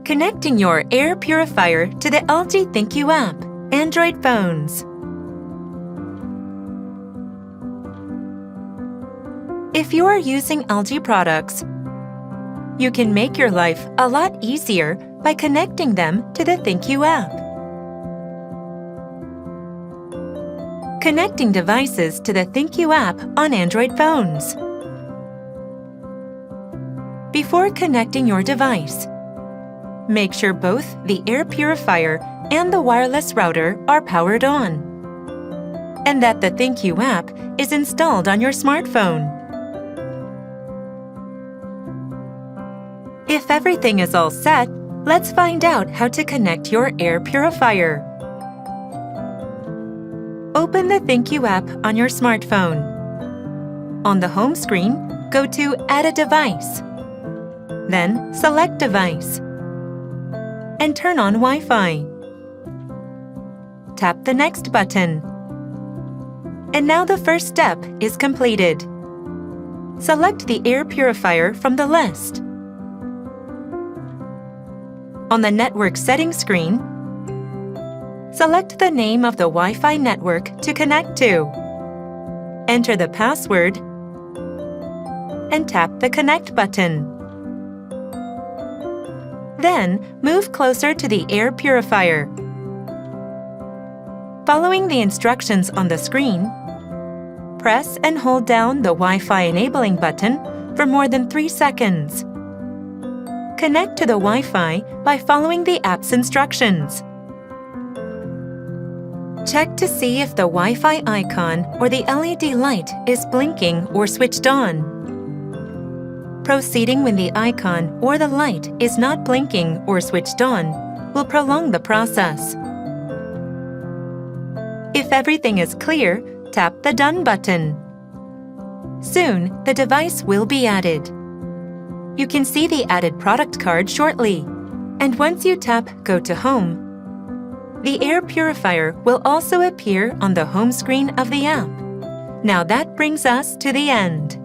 Connecting your air purifier to the LG ThinQ app, Android phones. If you are using LG products, you can make your life a lot easier by connecting them to the ThinQ app. Connecting devices to the ThinQ app on Android phones. Before connecting your device, make sure both the air purifier and the wireless router are powered on, and that the ThinQ app is installed on your smartphone. If everything is all set, let's find out how to connect your air purifier. Open the ThinQ app on your smartphone. On the home screen, go to Add a device. Then select Device and turn on Wi-Fi. Tap the Next button. And now the first step is completed. Select the air purifier from the list. On the Network Settings screen, select the name of the Wi-Fi network to connect to. Enter the password and tap the Connect button. Then, move closer to the air purifier. Following the instructions on the screen, press and hold down the Wi-Fi enabling button for more than 3 seconds. Connect to the Wi-Fi by following the app's instructions. Check to see if the Wi-Fi icon or the LED light is blinking or switched on. Proceeding when the icon or the light is not blinking or switched on will prolong the process. If everything is clear, tap the Done button. Soon, the device will be added. You can see the added product card shortly, and once you tap Go to Home, the air purifier will also appear on the home screen of the app. Now that brings us to the end.